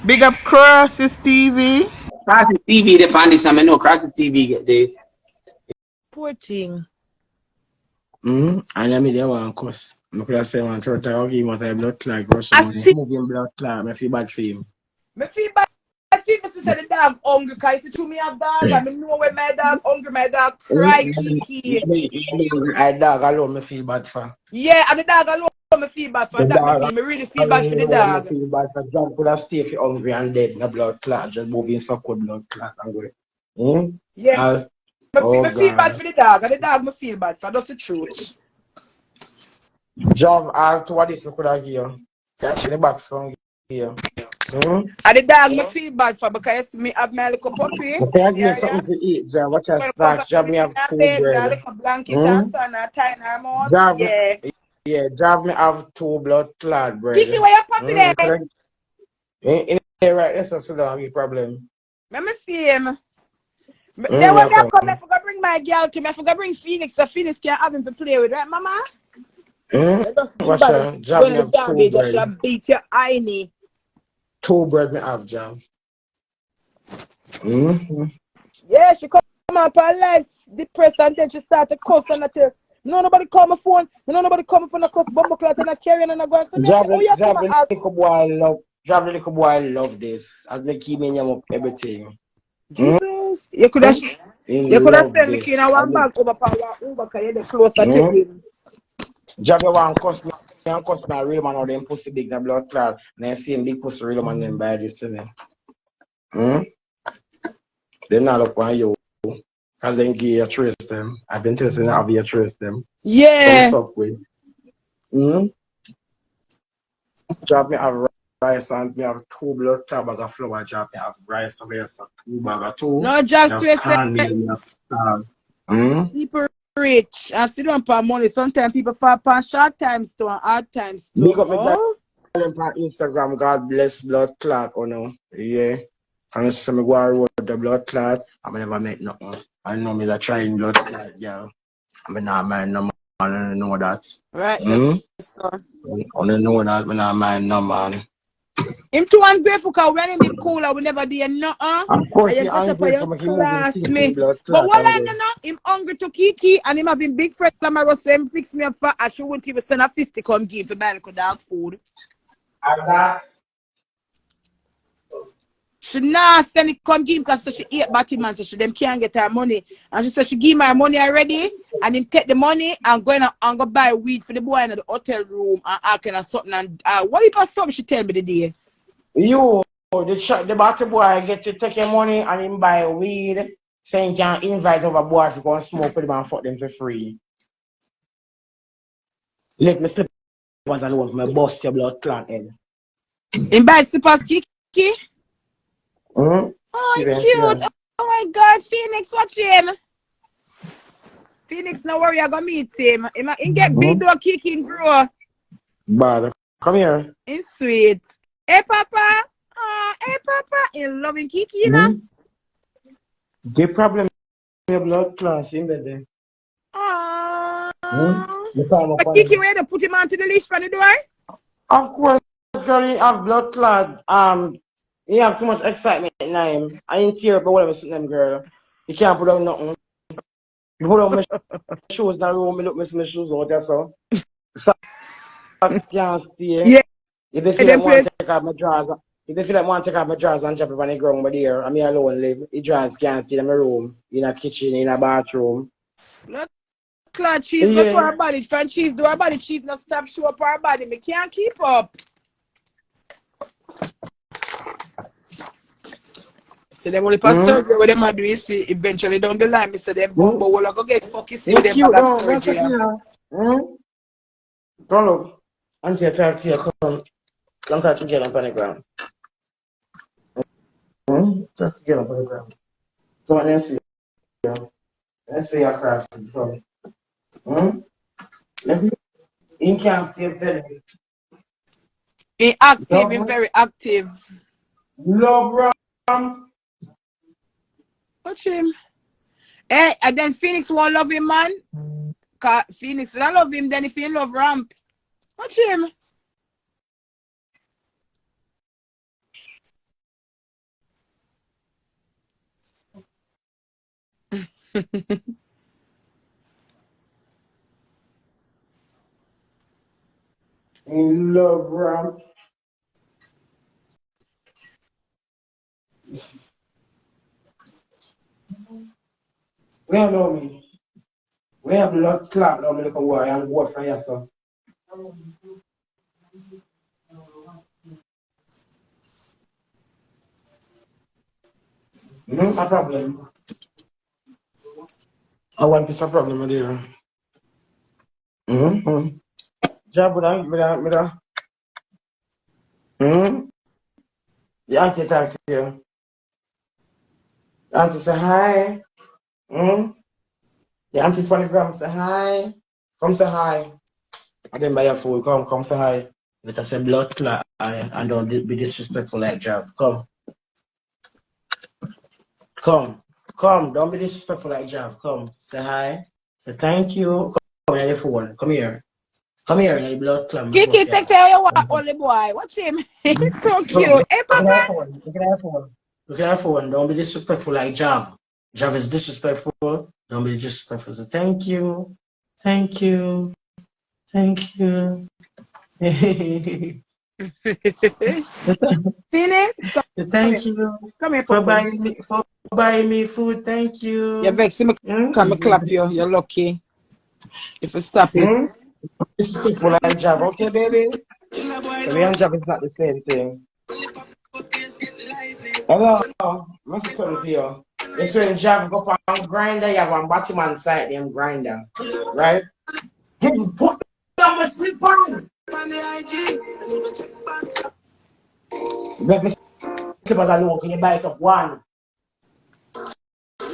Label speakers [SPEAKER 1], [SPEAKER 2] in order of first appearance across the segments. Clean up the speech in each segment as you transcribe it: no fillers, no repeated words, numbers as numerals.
[SPEAKER 1] Big up Crosses TV.
[SPEAKER 2] Cross TV they find this, I know Cross TV get this.
[SPEAKER 1] Poor thing.
[SPEAKER 3] And I mean, they want cuss. I could have said, one third time, he must have blood clot, rush
[SPEAKER 1] I
[SPEAKER 3] money.
[SPEAKER 1] see.
[SPEAKER 3] Moving blood clot, I feel bad for him.
[SPEAKER 1] Me feel bad. I feel this is the dog hungry because it's me have dog. I mean, know when my dog hungry, my dog cry, Keke.
[SPEAKER 3] I dog alone, I feel bad for.
[SPEAKER 1] Yeah, and the dog alone me feel bad for
[SPEAKER 3] The
[SPEAKER 1] that.
[SPEAKER 3] dog
[SPEAKER 1] Me really feel bad for the
[SPEAKER 3] alone, I
[SPEAKER 1] dog.
[SPEAKER 3] feel bad for. John could have stayed for hungry and dead, no blood clot, just moving so cold blood clot and go.
[SPEAKER 1] Yeah,
[SPEAKER 3] Oh
[SPEAKER 1] me feel bad
[SPEAKER 3] God.
[SPEAKER 1] for the dog, and the dog me feel bad for. That's the truth.
[SPEAKER 3] Job hard to what this we could have here. Catch the box from here.
[SPEAKER 1] And the dog me feel bad for because you see me have my little puppy.
[SPEAKER 3] But I
[SPEAKER 1] See
[SPEAKER 3] give
[SPEAKER 1] her,
[SPEAKER 3] me
[SPEAKER 1] yeah?
[SPEAKER 3] something to eat, Job. Watch your
[SPEAKER 1] When it comes
[SPEAKER 3] snacks.
[SPEAKER 1] to
[SPEAKER 3] Job me
[SPEAKER 1] everything
[SPEAKER 3] have
[SPEAKER 1] I
[SPEAKER 3] two
[SPEAKER 1] bed, a
[SPEAKER 3] bread.
[SPEAKER 1] little blanket and sun and tie in her mouth.
[SPEAKER 3] Job me,
[SPEAKER 1] Yeah.
[SPEAKER 3] yeah, job me have two blood clot bread.
[SPEAKER 1] Keke, where your puppy there?
[SPEAKER 3] In here right, that's a sit down problem.
[SPEAKER 1] Let me see him. Then when
[SPEAKER 3] Yeah,
[SPEAKER 1] I come, I
[SPEAKER 3] come.
[SPEAKER 1] forgot bring my girl to me. I forgot bring Phoenix, so Phoenix can have him to play with, right, Mama? Let us be
[SPEAKER 3] Watch
[SPEAKER 1] bad.
[SPEAKER 3] your job
[SPEAKER 1] Going
[SPEAKER 3] me
[SPEAKER 1] to the
[SPEAKER 3] have two
[SPEAKER 1] garbage, I should
[SPEAKER 3] bread.
[SPEAKER 1] have beat your eye.
[SPEAKER 3] Two bread me have, job.
[SPEAKER 1] Yeah, she come up her life depressed and then she start to cuss and I tell no nobody call my phone, nobody call my phone, I cuss bomb clot and I carry and I go and say,
[SPEAKER 3] Job,
[SPEAKER 1] oh you come
[SPEAKER 3] job
[SPEAKER 1] and
[SPEAKER 3] the
[SPEAKER 1] ask.
[SPEAKER 3] little boy love. Job the little boy love this. As me keep me up everything.
[SPEAKER 1] Jesus. You could have
[SPEAKER 3] He love
[SPEAKER 1] sent me in
[SPEAKER 3] this.
[SPEAKER 1] a
[SPEAKER 3] As
[SPEAKER 1] one
[SPEAKER 3] me,
[SPEAKER 1] bag over power Uber because you're the closer to
[SPEAKER 3] mm?
[SPEAKER 1] him.
[SPEAKER 3] Job you want cuss me and cuss me a real man or them pussy big na blood clot. And then see him big pussy real man them buy this to me. They not look on you. Cause then give you trace them. I've been telling you have you trace them. Come
[SPEAKER 1] Yeah.
[SPEAKER 3] fuck with. Job me have rice and me have two blood clot bag of flour. Job me have rice and me have two bag of two.
[SPEAKER 1] No
[SPEAKER 3] Me
[SPEAKER 1] just
[SPEAKER 3] have
[SPEAKER 1] to say
[SPEAKER 3] cornmeal. Me have corn.
[SPEAKER 1] people rich and sit down for money. Sometimes people fall upon short times too and hard times
[SPEAKER 3] Big
[SPEAKER 1] too.
[SPEAKER 3] up me
[SPEAKER 1] Oh.
[SPEAKER 3] darling on Instagram. God bless blood clot. Oh no. Yeah. And so me go and roll the blood clot. I never make nothing. I know me a trying blood clot, girl. I mean, not mind no man. I don't know that.
[SPEAKER 1] Right there,
[SPEAKER 3] I
[SPEAKER 1] son.
[SPEAKER 3] don't know that. I not mind no man.
[SPEAKER 1] Him too ungrateful because when him be cool, I will never do nothing.
[SPEAKER 3] Of
[SPEAKER 1] And
[SPEAKER 3] course,
[SPEAKER 1] you
[SPEAKER 3] he
[SPEAKER 1] got up for
[SPEAKER 3] angry
[SPEAKER 1] your
[SPEAKER 3] for me. He moving
[SPEAKER 1] class,
[SPEAKER 3] things in
[SPEAKER 1] me.
[SPEAKER 3] blood
[SPEAKER 1] But
[SPEAKER 3] clot
[SPEAKER 1] what
[SPEAKER 3] and
[SPEAKER 1] I
[SPEAKER 3] go.
[SPEAKER 1] know, him hungry to Keke and him having big friends. Like say, fix me up for, I should wouldn't even send a 50 come give for my little dog food.
[SPEAKER 3] And that.
[SPEAKER 1] She not send it come give because she ate batty man, so she them can't get her money. And she said she give my money already, and him take the money and go buy weed for the boy in the hotel room and all kind of something. And what if something she tell me the day?
[SPEAKER 3] You, the batty boy get to take your money and him buy weed. Saying can invite over boy if you go and smoke with them and fuck them for free. Let me slip was alone for my bust your blood clot head.
[SPEAKER 1] Him buy slippers Keke.
[SPEAKER 3] Mm-hmm.
[SPEAKER 1] Oh, cute. Oh my God, Phoenix, watch him. Phoenix, no worry, I go meet him. He get big dog Keke and grow.
[SPEAKER 3] Bad. Come here.
[SPEAKER 1] He's sweet. Hey, Papa. Hey, Papa. He loving Keke, you know?
[SPEAKER 3] The problem with your blood class in there. You call up
[SPEAKER 1] But
[SPEAKER 3] on
[SPEAKER 1] Keke,
[SPEAKER 3] him.
[SPEAKER 1] where they put him onto the leash for the door?
[SPEAKER 3] Of course, girl, you have blood clot. You have too much excitement in him. I ain't tear up or whatever sitting them, girl. You can't put on nothing. You put on my shoes in the room, me look my shoes out there, so. Socks can't stay.
[SPEAKER 1] Yeah,
[SPEAKER 3] If they feel
[SPEAKER 1] them
[SPEAKER 3] like want
[SPEAKER 1] place.
[SPEAKER 3] to take off my drawers, if they feel like want to take off my drawers and drop it on the ground, but there, I'm here alone live. The drawers can't stay in my room, in a kitchen, in a bathroom.
[SPEAKER 1] Blood clot cheese go to
[SPEAKER 3] Yeah.
[SPEAKER 1] her body. Fan cheese do her body. Cheese not stop show up her body. Me can't keep up. So them only pass surgery what them a do, you see, eventually down the line, me say them bumbo will go get fuck you see with them
[SPEAKER 3] Cute,
[SPEAKER 1] bag of
[SPEAKER 3] no, that's
[SPEAKER 1] surgery.
[SPEAKER 3] okay now. Come look. Auntie, talk to you. Come talk to get up on the ground. Talk to get up on the ground. So let's see. Let's see your craft. Let's see. You can't stay steady.
[SPEAKER 1] He active, he
[SPEAKER 3] No,
[SPEAKER 1] very active.
[SPEAKER 3] love, ram.
[SPEAKER 1] Watch him. Hey, and then Phoenix won't love him, man. Cause Phoenix don't love him, then if he love Ramp. Watch him.
[SPEAKER 3] In love, bro. Where know me? Where blood clot now me look away and go for you, so. No problem. I want piece of problem with you. Job with a. The auntie talk to you. The auntie say hi. The auntie Spanigram say hi. Come say hi. I didn't buy your food. Come say hi. Let us say blood clot and don't be disrespectful like Jav. Come. Don't be disrespectful like Jav. Come. Say hi. Say thank you. Come on your phone. Come here. Come here, the blood clot.
[SPEAKER 1] Keke, take care of your only boy. Watch him. He's so cute.
[SPEAKER 3] Look
[SPEAKER 1] Hey,
[SPEAKER 3] at
[SPEAKER 1] Papa.
[SPEAKER 3] that phone. Look at that phone. Look at that phone. Don't be disrespectful like Jav. Jav is disrespectful. Don't be disrespectful. So thank you. Thank you. Thank you.
[SPEAKER 1] Finish?
[SPEAKER 3] Thank you
[SPEAKER 1] Come here,
[SPEAKER 3] for
[SPEAKER 1] Papa.
[SPEAKER 3] buying me food. Thank
[SPEAKER 1] You're
[SPEAKER 3] you.
[SPEAKER 1] vexing me. Come and clap you. You're lucky. If you stop it.
[SPEAKER 3] Disrespectful like Jav. Okay, baby? So me and Jav is not the same thing. Hello. I say something to you. It's when Jav go on grinder, you have one bottom and side them grinder. Right? Put down my slippers. Let me slippers alone. Can you buy it up one?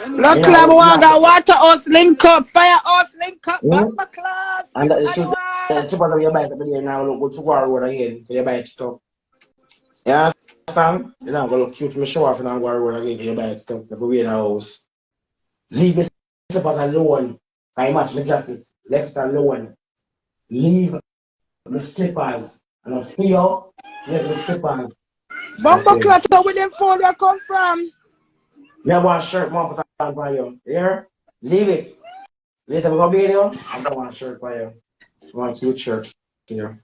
[SPEAKER 1] Look, club, water us, link up, fire us, link up, back my class.
[SPEAKER 3] And that is the slippers that you buy it up there now. Look, go to War Road again. Can you buy it up? You understand? You're not going to look cute for me show off and I'm going to road again. Can you buy it up? If we in the house. Leave the slippers alone. Can you match the jacket? Left alone. Leave the slippers. And I feel the slippers.
[SPEAKER 1] Bumbo clutter with them phone where come from.
[SPEAKER 3] Me have one shirt, man, put on for you. Here? Leave it. Later we go be here. I got one shirt for you. One cute shirt here.